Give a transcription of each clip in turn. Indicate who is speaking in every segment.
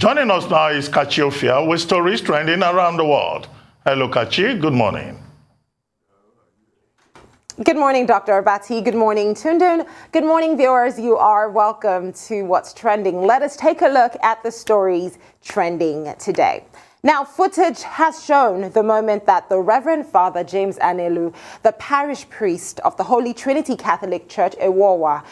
Speaker 1: Joining us now is Kachi Ofia with stories trending around the world. Hello, Kachi. Good morning.
Speaker 2: Good morning, Dr. Abati. Good morning, Tundun. Good morning, viewers. You are welcome to What's Trending. Let us take a look at the stories trending today. Now, footage has shown the moment that the Reverend Father James Anelu, the parish priest of the Holy Trinity Catholic Church Ewowa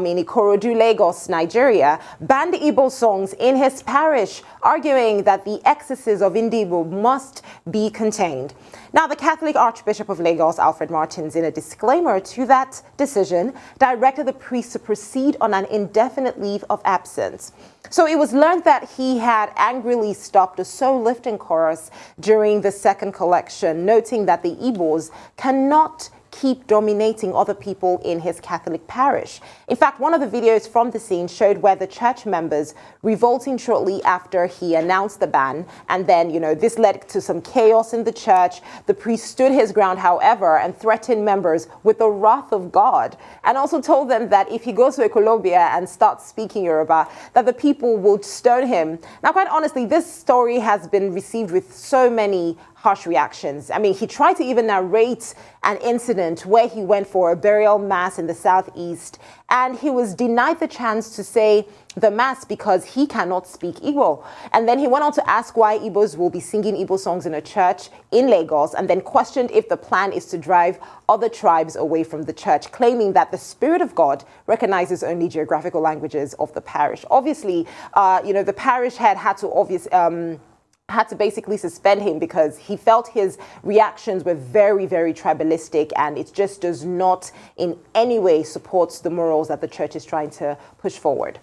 Speaker 2: in Ikorodu, Lagos, Nigeria, banned Igbo songs in his parish, arguing that the excesses of Igbo must be contained. Now, the Catholic Archbishop of Lagos, Alfred Martins, in a disclaimer to that decision, directed the priest to proceed on an indefinite leave of absence. So it was learned that he had angrily stopped a soul lifting chorus during the second collection, noting that the Igbos cannot keep dominating other people in his Catholic parish. In fact, one of the videos from the scene showed where the church members revolting shortly after he announced the ban, and then, this led to some chaos in the church. The priest stood his ground, however, and threatened members with the wrath of God, and also told them that if he goes to Ekolobia and starts speaking Yoruba, that the people would stone him. Now, quite honestly, this story has been received with so many harsh reactions. I mean, he tried to even narrate an incident where he went for a burial mass in the southeast, and he was denied the chance to say the mass because he cannot speak Igbo. And then he went on to ask why Igbos will be singing Igbo songs in a church in Lagos, and then questioned if the plan is to drive other tribes away from the church, claiming that the Spirit of God recognizes only geographical languages of the parish. Obviously, the parish head had to basically suspend him because he felt his reactions were very, very tribalistic, and it just does not in any way support the morals that the church is trying to push forward.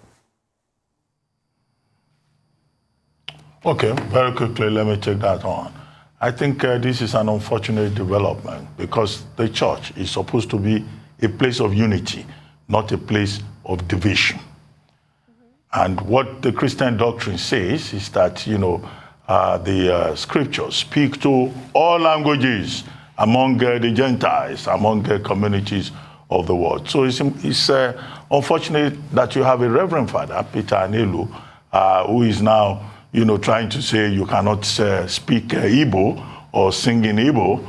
Speaker 1: Okay, very quickly, let me take that on. I think this is an unfortunate development because the church is supposed to be a place of unity, not a place of division. And what the Christian doctrine says is that, the scriptures speak to all languages among the Gentiles, among the communities of the world. So it's unfortunate that you have a Reverend Father, Peter Anelu, who is now, trying to say you cannot speak Igbo or sing in Igbo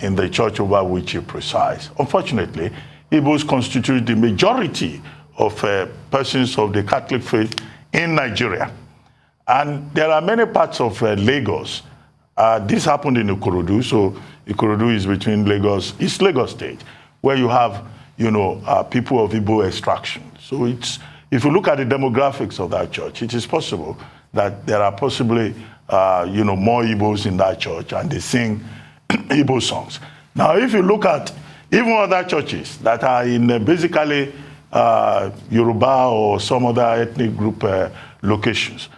Speaker 1: in the church over which you preside. Unfortunately, Igbos constitute the majority of persons of the Catholic faith in Nigeria. And there are many parts of Lagos. This happened in Ikorodu. So Ikorodu is between East Lagos State, where you have, people of Igbo extraction. So if you look at the demographics of that church, it is possible that there are possibly, more Igbos in that church, and they sing Igbo songs. Now, if you look at even other churches that are in basically Yoruba or some other ethnic group locations,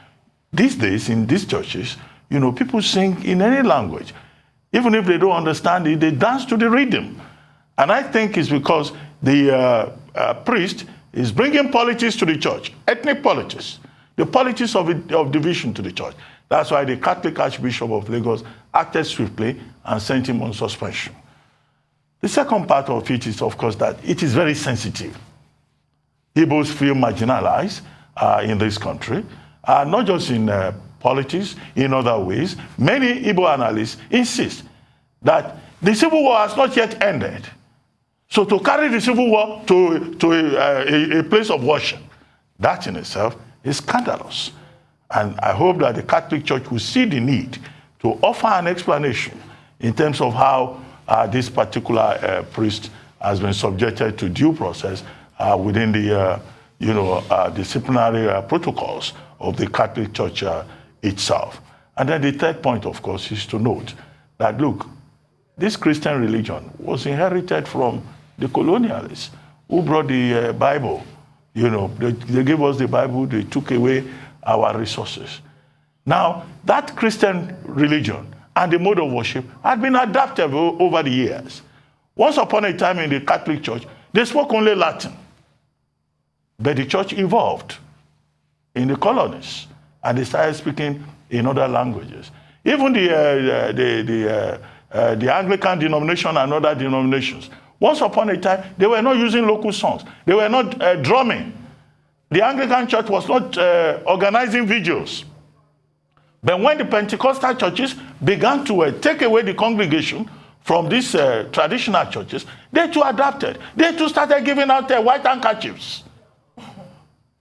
Speaker 1: these days, in these churches, people sing in any language. Even if they don't understand it, they dance to the rhythm. And I think it's because the priest is bringing politics to the church, ethnic politics, the politics of division to the church. That's why the Catholic Archbishop of Lagos acted swiftly and sent him on suspension. The second part of it is, of course, that it is very sensitive. Igbos feel marginalized in this country. Not just in politics, in other ways. Many Igbo analysts insist that the civil war has not yet ended. So to carry the civil war to a place of worship, that in itself is scandalous. And I hope that the Catholic Church will see the need to offer an explanation in terms of how this particular priest has been subjected to due process within the disciplinary protocols of the Catholic Church itself. And then the third point, of course, is to note that, look, this Christian religion was inherited from the colonialists who brought the Bible. They gave us the Bible, they took away our resources. Now, that Christian religion and the mode of worship had been adapted over the years. Once upon a time in the Catholic Church, they spoke only Latin. But the church evolved in the colonies, and they started speaking in other languages. Even the Anglican denomination and other denominations, once upon a time, they were not using local songs. They were not drumming. The Anglican church was not organizing vigils. But when the Pentecostal churches began to take away the congregation from these traditional churches, they too adapted. They too started giving out white handkerchiefs.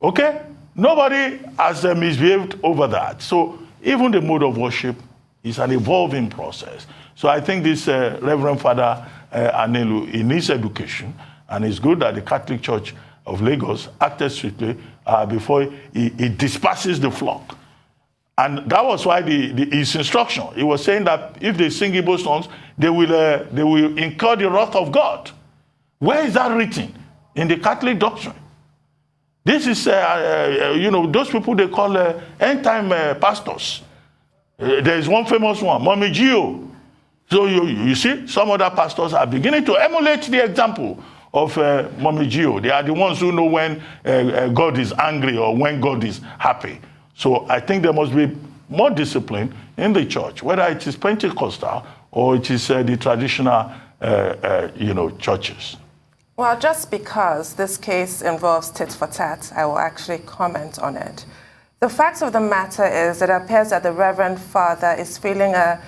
Speaker 1: Okay? Nobody has misbehaved over that. So even the mode of worship is an evolving process. So I think this Reverend Father Anelu, in his education, and it's good that the Catholic Church of Lagos acted swiftly before he disperses the flock. And that was why his instruction, he was saying that if they sing Igbo songs, they will incur the wrath of God. Where is that written? In the Catholic doctrine. This is, those people they call end-time pastors. There is one famous one, Mommy Gio. So you see, some other pastors are beginning to emulate the example of Mommy Gio. They are the ones who know when God is angry or when God is happy. So I think there must be more discipline in the church, whether it is Pentecostal or it is the traditional, churches.
Speaker 3: Well, just because this case involves tit for tat, I will actually comment on it. The fact of the matter is it appears that the Reverend Father is feeling a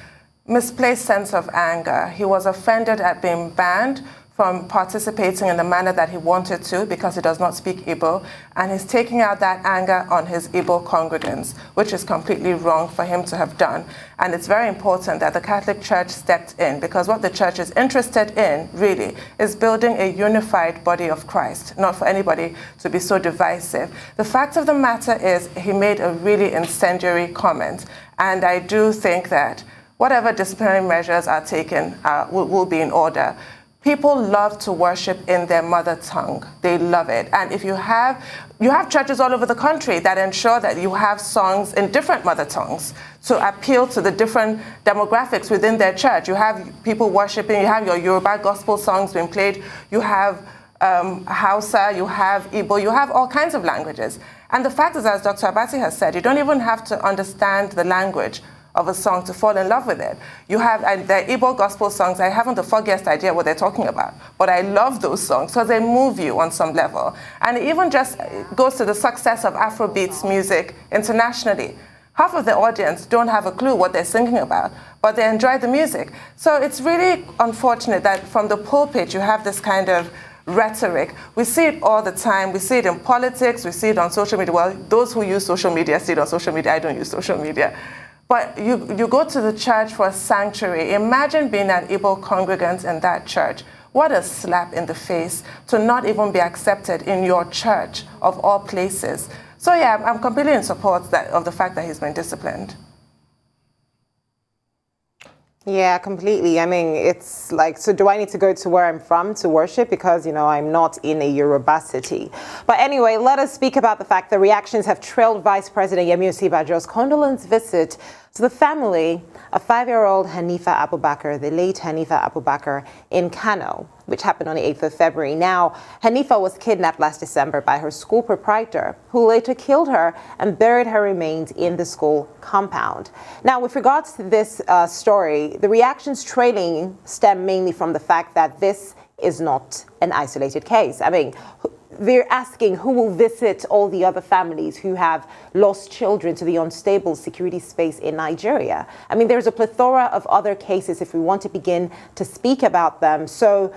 Speaker 3: misplaced sense of anger. He was offended at being banned from participating in the manner that he wanted to because he does not speak Igbo, and he's taking out that anger on his Igbo congregants, which is completely wrong for him to have done. And it's very important that the Catholic Church stepped in, because what the Church is interested in, really, is building a unified body of Christ, not for anybody to be so divisive. The fact of the matter is he made a really incendiary comment, and I do think that whatever disciplinary measures are taken will be in order. People love to worship in their mother tongue. They love it. And if you have churches all over the country that ensure that you have songs in different mother tongues to appeal to the different demographics within their church. You have people worshiping, you have your Yoruba gospel songs being played, you have Hausa, you have Igbo, you have all kinds of languages. And the fact is, as Dr. Abati has said, you don't even have to understand the language of a song to fall in love with it. You have, and the Igbo gospel songs, I haven't the foggiest idea what they're talking about, but I love those songs because they move you on some level. And it even just goes to the success of Afrobeats music internationally. Half of the audience don't have a clue what they're singing about, but they enjoy the music. So it's really unfortunate that from the pulpit you have this kind of rhetoric. We see it all the time. We see it in politics. We see it on social media. Well, those who use social media see it on social media. I don't use social media. But you go to the church for a sanctuary. Imagine being an Igbo congregant in that church. What a slap in the face to not even be accepted in your church of all places. So yeah, I'm completely in support of the fact that he's been disciplined.
Speaker 2: Yeah, completely. I mean, it's like, so do I need to go to where I'm from to worship? Because, I'm not in a Yoruba city. But anyway, let us speak about the fact that reactions have trailed Vice President Yemi Osinbajo's condolence visit to the family of 5-year-old Hanifa Abubakar, the late Hanifa Abubakar, in Kano, which happened on the 8th of February. Now, Hanifa was kidnapped last December by her school proprietor, who later killed her and buried her remains in the school compound. Now, with regards to this story, the reactions trailing stem mainly from the fact that this is not an isolated case. I mean, they're asking who will visit all the other families who have lost children to the unstable security space in Nigeria. I mean, there's a plethora of other cases if we want to begin to speak about them. So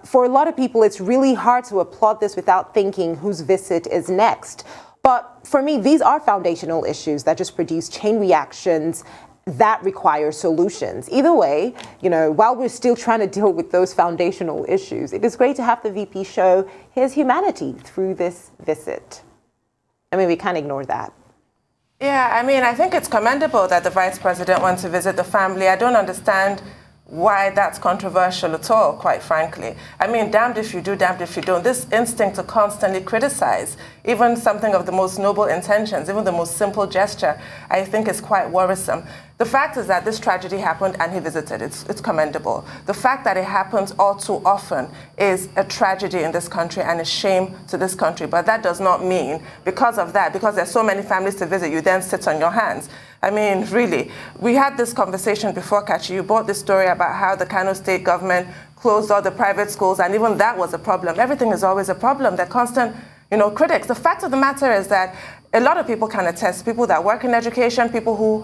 Speaker 2: for a lot of people, it's really hard to applaud this without thinking whose visit is next. But for me, these are foundational issues that just produce chain reactions that require solutions. Either way, while we're still trying to deal with those foundational issues, it is great to have the VP show his humanity through this visit. I mean, we can't ignore that.
Speaker 3: Yeah, I mean, I think it's commendable that the Vice President went to visit the family. I don't understand why that's controversial at all, quite frankly. I mean, damned if you do, damned if you don't. This instinct to constantly criticize, even something of the most noble intentions, even the most simple gesture, I think is quite worrisome. The fact is that this tragedy happened and he visited. It's commendable. The fact that it happens all too often is a tragedy in this country and a shame to this country. But that does not mean, because of that, because there's so many families to visit, you then sit on your hands. I mean, really, we had this conversation before, Kachi. You brought this story about how the Kano State government closed all the private schools, and even that was a problem. Everything is always a problem. They're constant, critics. The fact of the matter is that a lot of people can attest, people that work in education, people who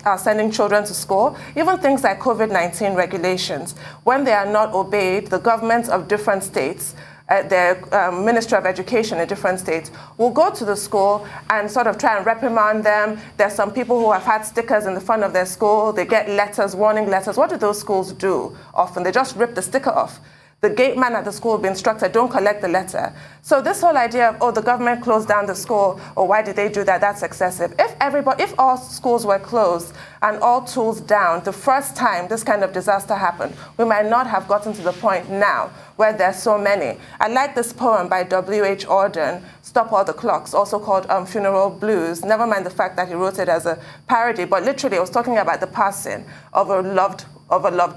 Speaker 3: are sending children to school, even things like COVID-19 regulations. When they are not obeyed, the governments of different states, the Ministry of Education in different states will go to the school and sort of try and reprimand them. There's some people who have had stickers in the front of their school. They get letters, warning letters. What do those schools do often? They just rip the sticker off. The gate man at the school will be instructed, don't collect the letter. So this whole idea of, oh, the government closed down the school, or why did they do that, that's excessive. If all schools were closed and all tools down, the first time this kind of disaster happened, we might not have gotten to the point now where there's so many. I like this poem by W.H. Auden, Stop All the Clocks, also called Funeral Blues. Never mind the fact that he wrote it as a parody, but literally it was talking about the passing of a loved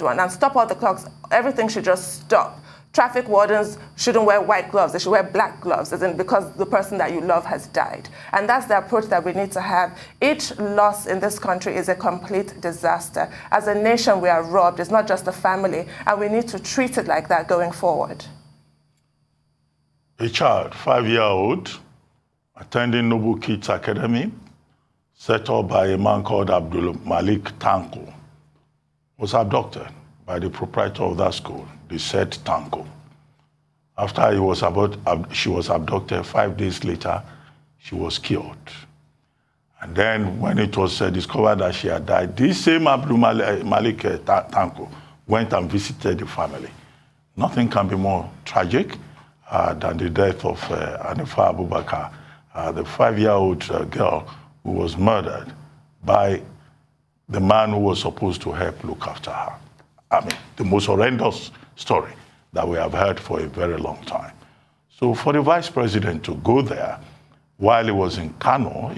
Speaker 3: one. And stop all the clocks, everything should just stop. Traffic wardens shouldn't wear white gloves, they should wear black gloves, as in because the person that you love has died. And that's the approach that we need to have. Each loss in this country is a complete disaster. As a nation, we are robbed. It's not just a family, and we need to treat it like that going forward.
Speaker 1: A child, 5-year-old, attending Noble Kids Academy, set up by a man called Abdul Malik Tanko, was abducted by the proprietor of that school, the said Tanko. After she was abducted, 5 days later, she was killed. And then when it was discovered that she had died, this same Abdul Malik Tanko went and visited the family. Nothing can be more tragic than the death of Hanifa Abubakar, the 5-year-old girl who was murdered by the man who was supposed to help look after her. I mean, the most horrendous story that we have heard for a very long time. So for the vice president to go there while he was in Kano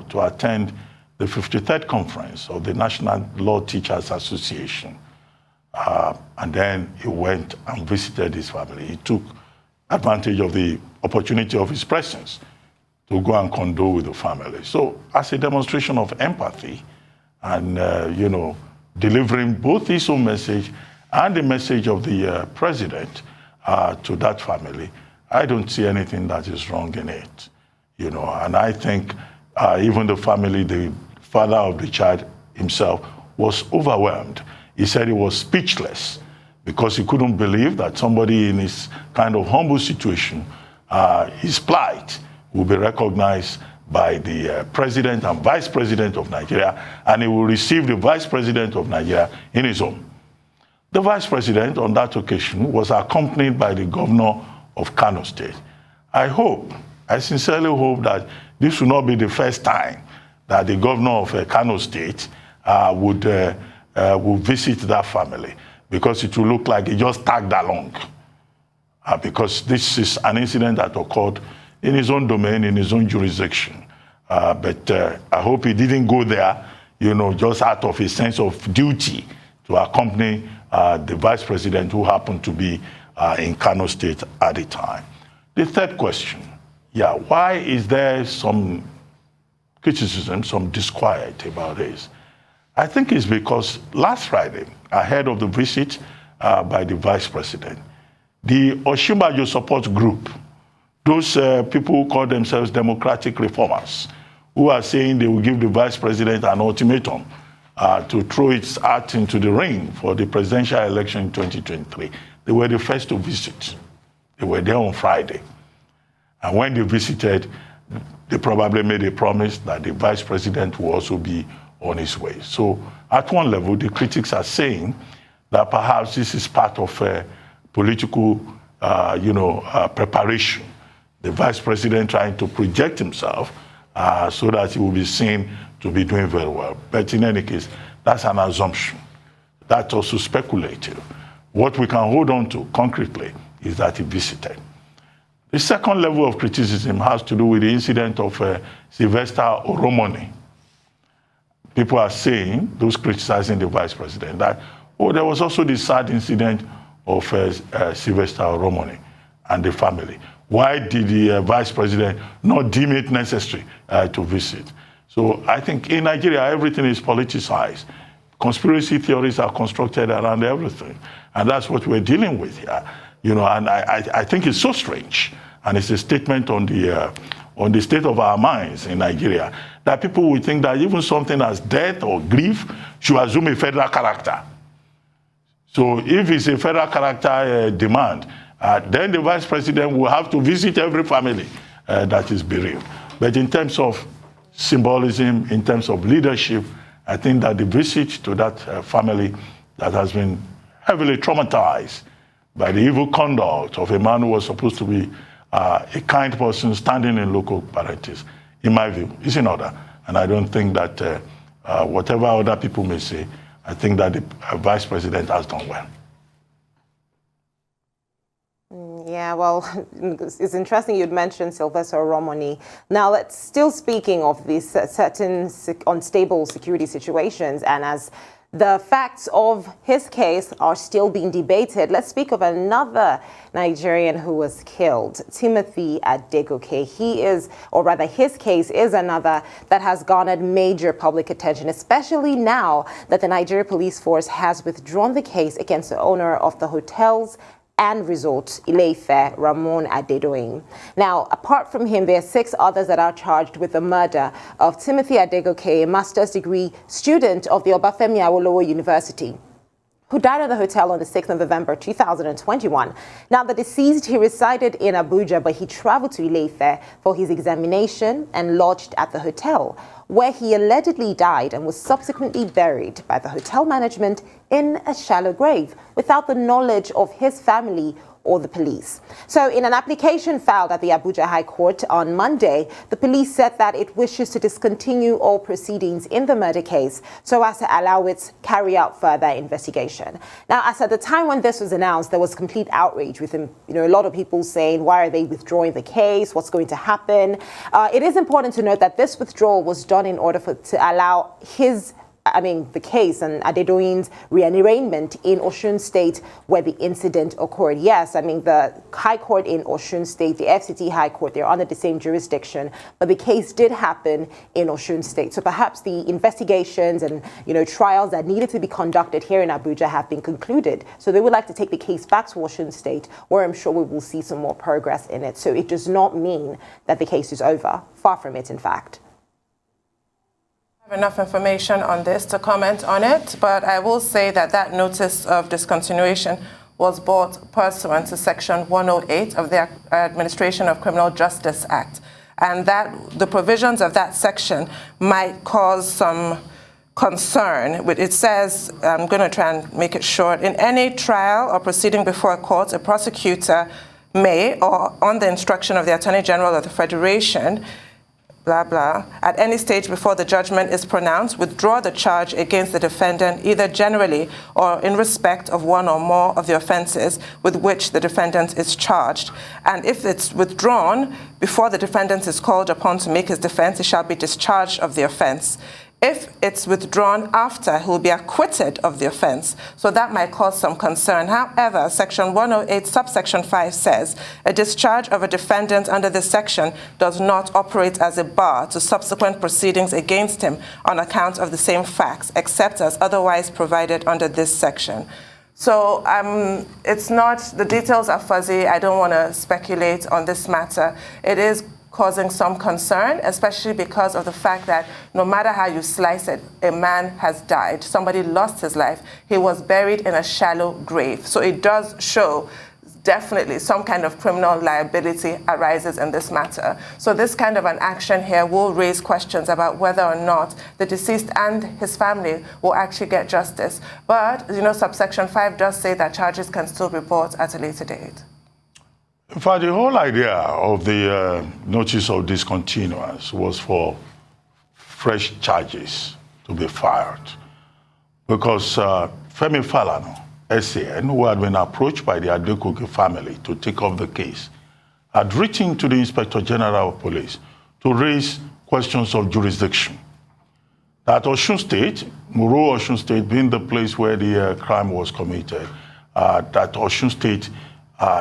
Speaker 1: to attend the 53rd conference of the National Law Teachers Association. And then he went and visited his family. He took advantage of the opportunity of his presence to go and condole with the family. So as a demonstration of empathy and, delivering both his own message and the message of the president to that family, I don't see anything that is wrong in it. And I think even the family, the father of the child himself was overwhelmed. He said he was speechless because he couldn't believe that somebody in his kind of humble situation, his plight will be recognized by the president and vice president of Nigeria, and he will receive the vice president of Nigeria in his home. The vice president on that occasion was accompanied by the governor of Kano State. I sincerely hope that this will not be the first time that the governor of Kano State would visit that family, because it will look like he just tagged along. Because this is an incident that occurred in his own domain, in his own jurisdiction. But I hope he didn't go there, just out of a sense of duty to accompany the vice president who happened to be in Kano State at the time. The third question, why is there some criticism, some disquiet about this? I think it's because last Friday, ahead of the visit by the vice president, the Osinbajo support group, those people who call themselves democratic reformers, who are saying they will give the vice president an ultimatum to throw its hat into the ring for the presidential election in 2023. They were the first to visit. They were there on Friday. And when they visited, they probably made a promise that the vice president will also be on his way. So at one level, the critics are saying that perhaps this is part of a political preparation. The vice president trying to project himself so that he will be seen to be doing very well. But in any case, that's an assumption. That's also speculative. What we can hold on to concretely is that he visited. The second level of criticism has to do with the incident of Sylvester Oromoni. People are saying, those criticizing the vice president, that, there was also the sad incident of Sylvester Oromoni and the family. Why did the vice president not deem it necessary to visit? So I think in Nigeria, everything is politicized. Conspiracy theories are constructed around everything. And that's what we're dealing with here. And I think it's so strange and it's a statement on the state of our minds in Nigeria, that people will think that even something as death or grief should assume a federal character. So if it's a federal character demand, then the vice president will have to visit every family that is bereaved. But in terms of symbolism, in terms of leadership, I think that the visit to that family that has been heavily traumatized by the evil conduct of a man who was supposed to be a kind person standing in local parties, in my view, is in order. And I don't think that whatever other people may say, I think that the vice president has done well.
Speaker 2: Yeah, well, it's interesting you'd mentioned Sylvester Romani. Now, let's still speaking of these certain unstable security situations, and as the facts of his case are still being debated, let's speak of another Nigerian who was killed, Timothy Adegoke. He is, or rather his case is another that has garnered major public attention, especially now that the Nigeria Police Force has withdrawn the case against the owner of the hotels and resort, Ile Ife, Rahmon Adedoyin. Now, apart from him, there are 6 others that are charged with the murder of Timothy Adegoke, a master's degree student of the Obafemi Awolowo University, who died at the hotel on the 6th of November 2021. Now, the deceased, he resided in Abuja, but he traveled to Ile Ife for his examination and lodged at the hotel, where he allegedly died and was subsequently buried by the hotel management in a shallow grave without the knowledge of his family or the police. So in an application filed at the Abuja High Court on Monday, the police said that it wishes to discontinue all proceedings in the murder case so as to allow it to carry out further investigation. Now, as at the time when this was announced, there was complete outrage with a lot of people saying, why are they withdrawing the case? What's going to happen? It is important to note that this withdrawal was done in order to allow the case and Adedoyin's rearrangement in Osun State where the incident occurred. Yes, the High Court in Osun State, the FCT High Court, they're under the same jurisdiction, but the case did happen in Osun State. So perhaps the investigations and, trials that needed to be conducted here in Abuja have been concluded. So they would like to take the case back to Osun State, where I'm sure we will see some more progress in it. So it does not mean that the case is over. Far from it, in fact.
Speaker 3: Enough information on this to comment on it, but I will say that notice of discontinuation was brought pursuant to Section 108 of the Administration of Criminal Justice Act, and that the provisions of that section might cause some concern. It says, I'm going to try and make it short, in any trial or proceeding before a court, a prosecutor may, or on the instruction of the Attorney General of the Federation, blah, blah, at any stage before the judgment is pronounced, withdraw the charge against the defendant, either generally or in respect of one or more of the offenses with which the defendant is charged. And if it's withdrawn before the defendant is called upon to make his defense, he shall be discharged of the offense. If it's withdrawn after, he will be acquitted of the offense. So that might cause some concern. However, Section 108, subsection 5 says, a discharge of a defendant under this section does not operate as a bar to subsequent proceedings against him on account of the same facts, except as otherwise provided under this section. So it's not, the details are fuzzy. I don't want to speculate on this matter. It is causing some concern, especially because of the fact that no matter how you slice it, a man has died. Somebody lost his life. He was buried in a shallow grave. So it does show definitely some kind of criminal liability arises in this matter. So this kind of an action here will raise questions about whether or not the deceased and his family will actually get justice. But, subsection 5 does say that charges can still be brought at a later date.
Speaker 1: In fact, the whole idea of the notice of discontinuance was for fresh charges to be filed. Because Femi Falana, SAN, who had been approached by the Adegoke family to take up the case, had written to the Inspector General of Police to raise questions of jurisdiction. That Osun State, Muro Osun State being the place where the crime was committed, that Osun State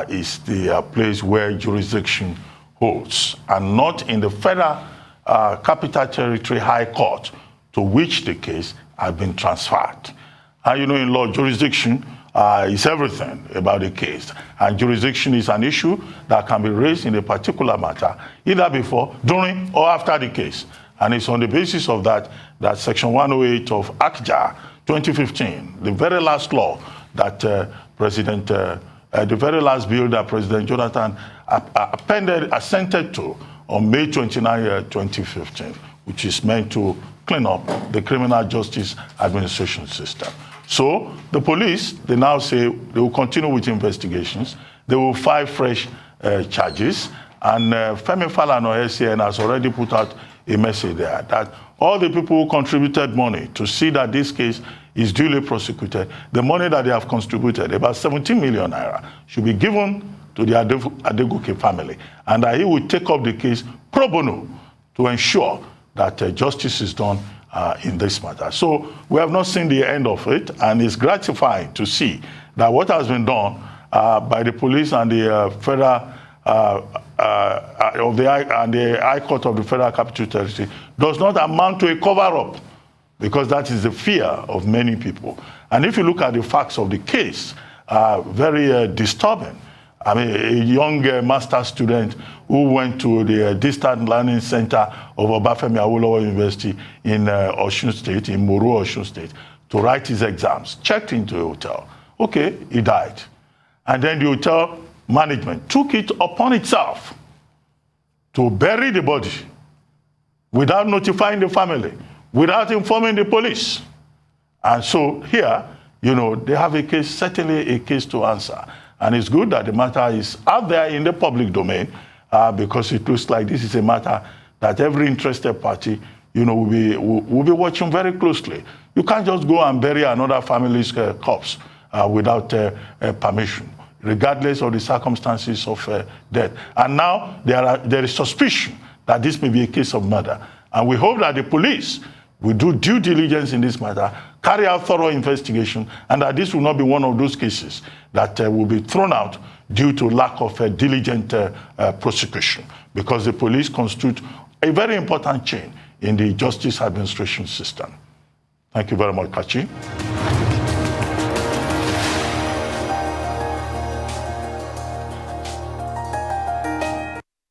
Speaker 1: is the place where jurisdiction holds, and not in the federal capital territory high court to which the case had been transferred. And in law, jurisdiction is everything about the case. And jurisdiction is an issue that can be raised in a particular matter, either before, during, or after the case. And it's on the basis of that Section 108 of ACJA 2015, the very last law that the very last bill that President Jonathan assented to on May 29, 2015, which is meant to clean up the criminal justice administration system. So the police, they now say they will continue with investigations. They will file fresh charges. And Femi Falana SCN has already put out a message there that all the people who contributed money to see that this case is duly prosecuted, the money that they have contributed, about 17 million naira, should be given to the Adegoke family, and that he will take up the case pro bono to ensure that justice is done in this matter. So we have not seen the end of it, and it's gratifying to see that what has been done by the police and the federal and the High Court of the Federal Capital Territory does not amount to a cover-up, because that is the fear of many people. And if you look at the facts of the case, very disturbing. I mean, a young master's student who went to the Distant Learning Center of Obafemi Awolowo University in Osun State, in Moro, Osun State, to write his exams, checked into a hotel. Okay, he died. And then the hotel management took it upon itself to bury the body without notifying the family, without informing the police. And so here, you know, they have a case, certainly a case to answer. And it's good that the matter is out there in the public domain, because it looks like this is a matter that every interested party, you know, will be watching very closely. You can't just go and bury another family's corpse without permission, regardless of the circumstances of death. And now there is suspicion that this may be a case of murder. And we hope that the police will do due diligence in this matter, carry out thorough investigation, and that this will not be one of those cases that will be thrown out due to lack of diligent prosecution, because the police constitute a very important chain in the justice administration system. Thank you very much, Kachi.